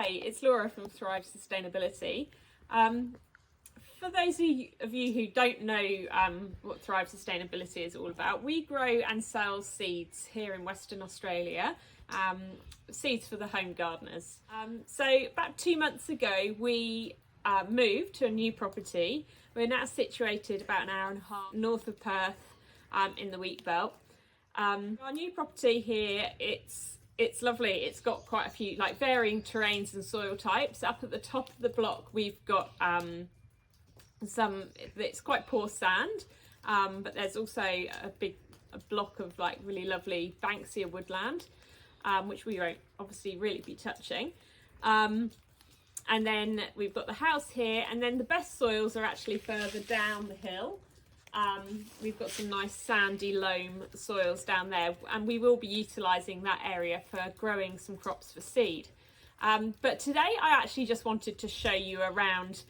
Hi, it's Laura from Thrive Sustainability. For those of you who don't know what Thrive Sustainability is all about, we grow and sell seeds here in Western Australia, seeds for the home gardeners. So about 2 months ago, we moved to a new property. We're now situated about an hour and a half north of Perth in the wheat belt. Our new property here, it's lovely. It's got quite a few varying terrains and soil types. Up at the top of the block, we've got it's quite poor sand, but there's also a block of really lovely Banksia woodland, which we won't obviously really be touching. And then we've got the house here, and then the best soils are actually further down the hill. We've got some nice sandy loam soils down there, and we will be utilising that area for growing some crops for seed. But today I actually just wanted to show you around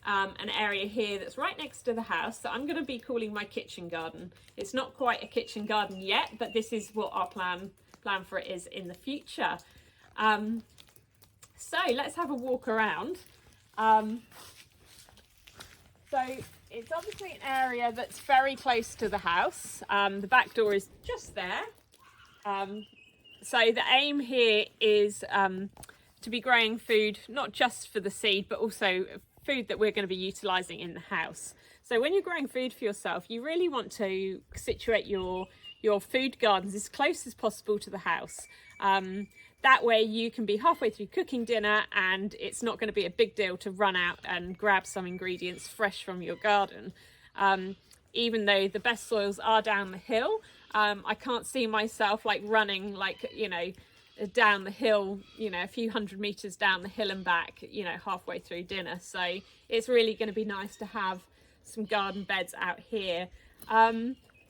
an area here that's right next to the house that I'm going to be calling my kitchen garden. It's not quite a kitchen garden yet, but this is what our plan for it is in the future. So let's have a walk around. So it's obviously an area that's very close to the house. The back door is just there. So the aim here is to be growing food, not just for the seed, but also food that we're going to be utilising in the house. So when you're growing food for yourself, you really want to situate your food gardens as close as possible to the house. That way you can be halfway through cooking dinner and it's not going to be a big deal to run out and grab some ingredients fresh from your garden. Even though the best soils are down the hill, I can't see myself running down the hill, a few hundred meters down the hill and back, halfway through dinner. So it's really going to be nice to have some garden beds out here.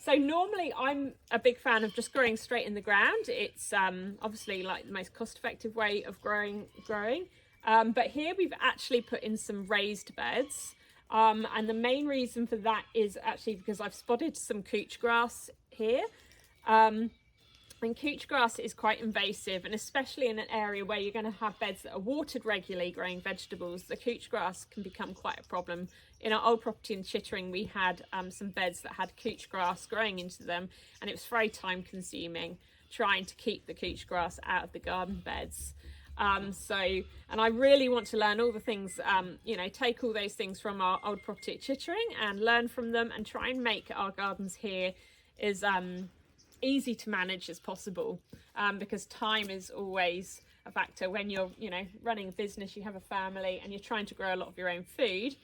So normally I'm a big fan of just growing straight in the ground. It's obviously the most cost-effective way of growing. But here we've actually put in some raised beds. And the main reason for that is actually because I've spotted some couch grass here. And couch grass is quite invasive, and especially in an area where you're going to have beds that are watered regularly growing vegetables, the couch grass can become quite a problem. In our old property in Chittering, we had some beds that had couch grass growing into them, and it was very time consuming trying to keep the couch grass out of the garden beds. And I really want to learn all the things, take all those things from our old property at Chittering and learn from them and try and make our gardens here as easy to manage as possible, because time is always a factor when you're running a business, you have a family and you're trying to grow a lot of your own food.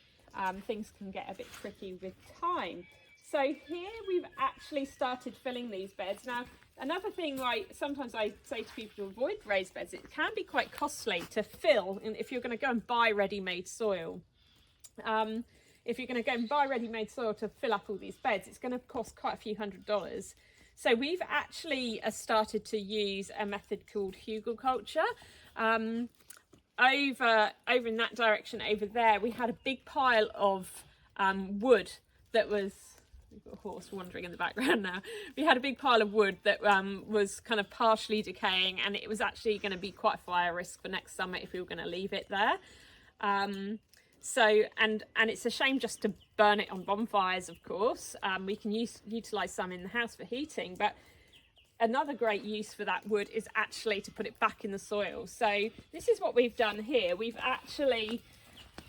Things can get a bit tricky with time. So here we've actually started filling these beds. Now another thing, sometimes I say to people to avoid raised beds, it can be quite costly to fill if you're going to go and buy ready-made soil. If you're going to go and buy ready-made soil to fill up all these beds, it's going to cost quite a few $100s. So we've actually started to use a method called hugelkultur. Over in that direction over there, we had a big pile of wood that was, we've got a horse wandering in the background now. We had a big pile of wood that was kind of partially decaying, and it was actually going to be quite a fire risk for next summer if we were going to leave it there. So it's a shame just to burn it on bonfires, of course. We can utilise some in the house for heating, but another great use for that wood is actually to put it back in the soil. So this is what we've done here. We've actually,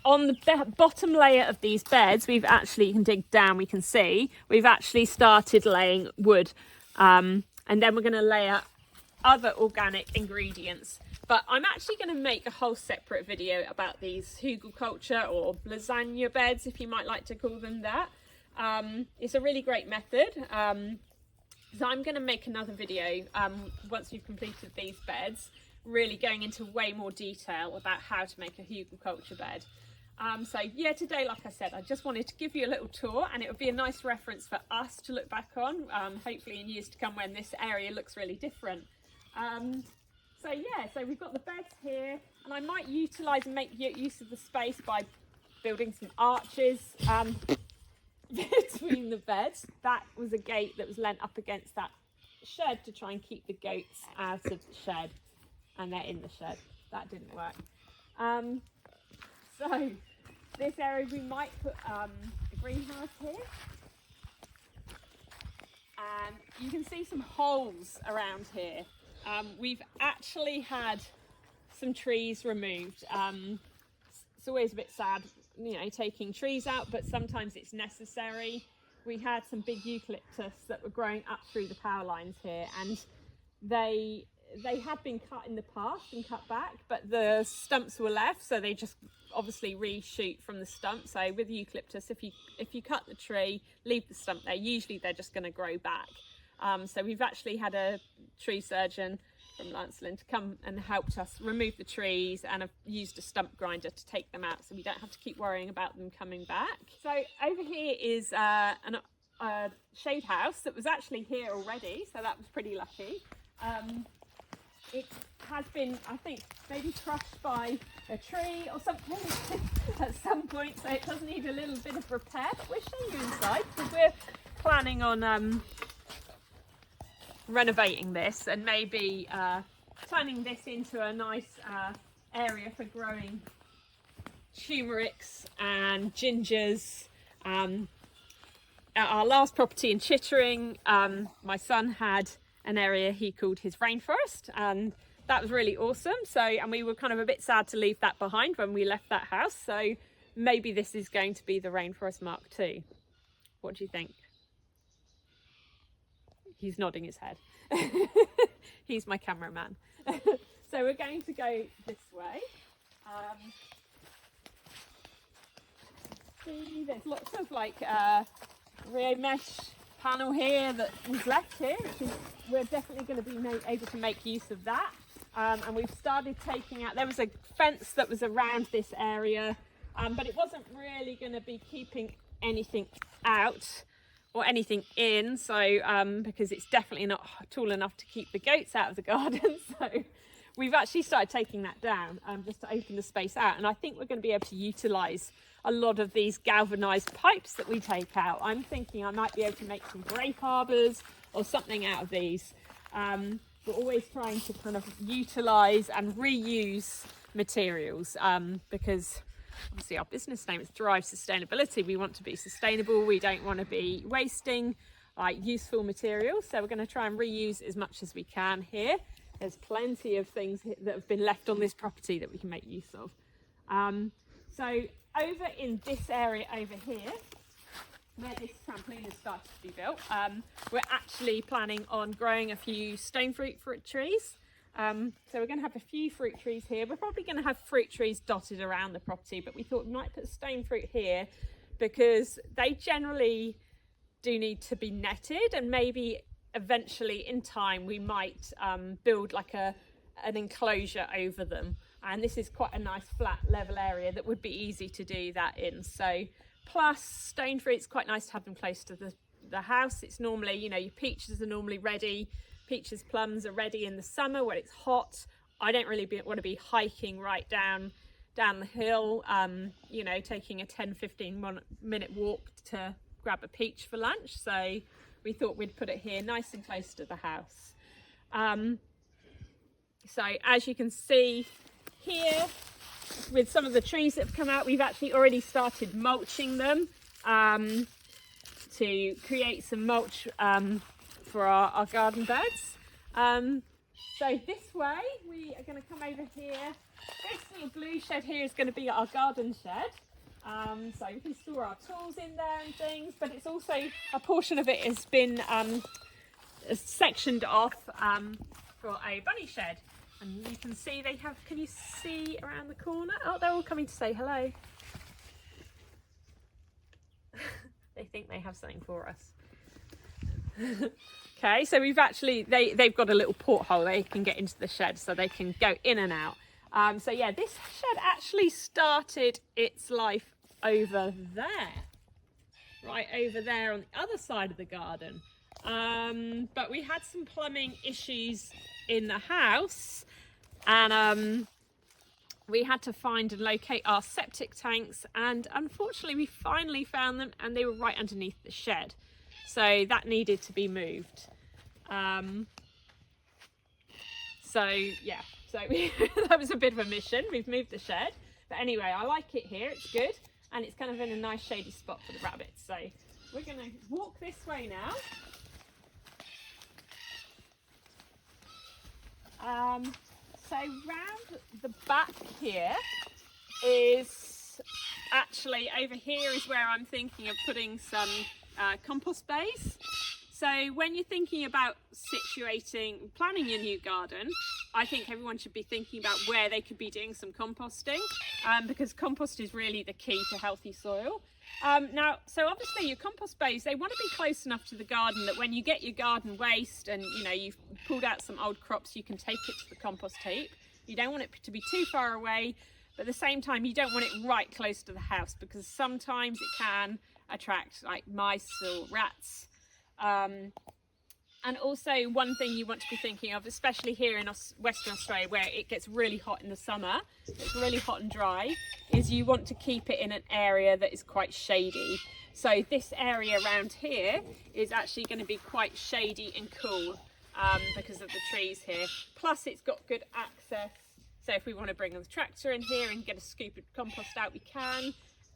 on the bottom layer of these beds, you can dig down, we can see, we've actually started laying wood. And then we're going to layer other organic ingredients. But I'm actually going to make a whole separate video about these hugelkultur or lasagna beds, if you might like to call them that. It's a really great method. So I'm going to make another video once we've completed these beds, really going into way more detail about how to make a hugelkultur bed. So yeah, today, like I said, I just wanted to give you a little tour, and it would be a nice reference for us to look back on, hopefully in years to come when this area looks really different. So yeah, so we've got the beds here, and I might utilise and make use of the space by building some arches between the beds. That was a gate that was lent up against that shed to try and keep the goats out of the shed, and they're in the shed. That didn't work. So this area we might put a greenhouse here. And you can see some holes around here. We've actually had some trees removed. It's always a bit sad, you know, taking trees out, but sometimes it's necessary. We had some big eucalyptus that were growing up through the power lines here, and they had been cut in the past and cut back, but the stumps were left, so they just obviously reshoot from the stump. So with eucalyptus, if you cut the tree, leave the stump there, usually they're just going to grow back. So we've actually had a tree surgeon from Lancelin to come and helped us remove the trees, and have used a stump grinder to take them out, so we don't have to keep worrying about them coming back. So over here is a shade house that was actually here already, so that was pretty lucky. It has been, I think, maybe crushed by a tree or something at some point, so it does need a little bit of repair, but we'll show you inside because we're planning on renovating this and maybe turning this into a nice area for growing turmerics and gingers. At our last property in Chittering, my son had an area he called his rainforest, and that was really awesome. So, and we were kind of a bit sad to leave that behind when we left that house, so maybe this is going to be the Rainforest Mark II. What do you think? He's nodding his head. He's my cameraman. So we're going to go this way. See, there's lots of like Rio mesh panel here that was left here, which is, we're definitely going to be able to make use of that. And we've started taking out, there was a fence that was around this area, but it wasn't really going to be keeping anything out or anything in, so because it's definitely not tall enough to keep the goats out of the garden. So we've actually started taking that down just to open the space out, and I think we're going to be able to utilize a lot of these galvanized pipes that we take out. I'm thinking I might be able to make some grape arbors or something out of these. We're always trying to kind of utilize and reuse materials, because obviously our business name is Thrive Sustainability. We want to be sustainable. We don't want to be wasting like useful materials. So we're going to try and reuse as much as we can here. There's plenty of things that have been left on this property that we can make use of. So over in this area over here, where this trampoline has started to be built, we're actually planning on growing a few stone fruit trees. So we're going to have a few fruit trees here. We're probably going to have fruit trees dotted around the property, but we thought we might put stone fruit here because they generally do need to be netted, and maybe eventually in time we might build like an enclosure over them. And this is quite a nice flat level area that would be easy to do that in. So plus stone fruit's quite nice to have them close to the house. It's normally, you know, your peaches are normally ready. Peaches, plums are ready in the summer when it's hot. I don't really want to be hiking right down the hill, you know, taking a 10-15 minute walk to grab a peach for lunch. So we thought we'd put it here nice and close to the house. So as you can see here, with some of the trees that have come out, we've actually already started mulching them to create some mulch for our garden beds. So this way we are going to come over here. This little blue shed here is going to be our garden shed. So we can store our tools in there and things, but it's also a portion of it has been sectioned off for a bunny shed. And you can see they have, can you see around the corner? Oh, they're all coming to say hello. They think they have something for us. Okay, so we've actually, they've got a little porthole they can get into the shed, so they can go in and out. So yeah, this shed actually started its life over there. Right over there on the other side of the garden. But we had some plumbing issues in the house, and we had to find and locate our septic tanks, and unfortunately we finally found them, and they were right underneath the shed, so that needed to be moved. So yeah, So that was a bit of a mission. We've moved the shed. But anyway, I like it here. It's good. And it's kind of in a nice shady spot for the rabbits. So we're going to walk this way now. So round the back here is actually, over here is where I'm thinking of putting some compost bays. So when you're thinking about planning your new garden, I think everyone should be thinking about where they could be doing some composting, because compost is really the key to healthy soil. Now, so obviously your compost bays, they want to be close enough to the garden that when you get your garden waste and you've pulled out some old crops, you can take it to the compost heap. You don't want it to be too far away, but at the same time you don't want it right close to the house, because sometimes it can attract like mice or rats. And also one thing you want to be thinking of, especially here in Western Australia where it gets really hot in the summer, it's really hot and dry, is you want to keep it in an area that is quite shady. So this area around here is actually going to be quite shady and cool because of the trees here. Plus it's got good access. So if we want to bring the tractor in here and get a scoop of compost out, we can.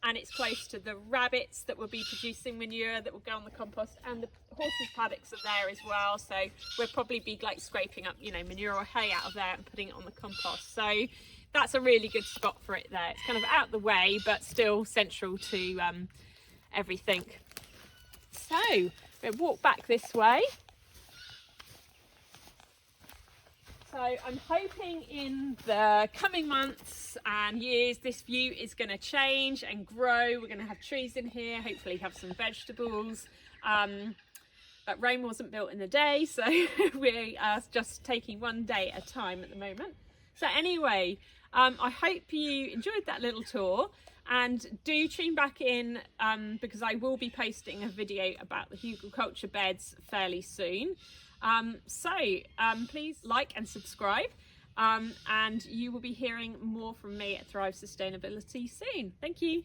And it's close to the rabbits that will be producing manure that will go on the compost, and the horses' paddocks are there as well. So we'll probably be like scraping up, manure or hay out of there and putting it on the compost. So that's a really good spot for it there. It's kind of out the way, but still central to everything. So we'll walk back this way. So I'm hoping in the coming months and years this view is going to change and grow. We're going to have trees in here, hopefully have some vegetables. But Rome wasn't built in a day, so we are just taking one day at a time at the moment. So anyway, I hope you enjoyed that little tour, and do tune back in because I will be posting a video about the hugelkultur beds fairly soon. Please like and subscribe, and you will be hearing more from me at Thrive Sustainability soon. Thank you.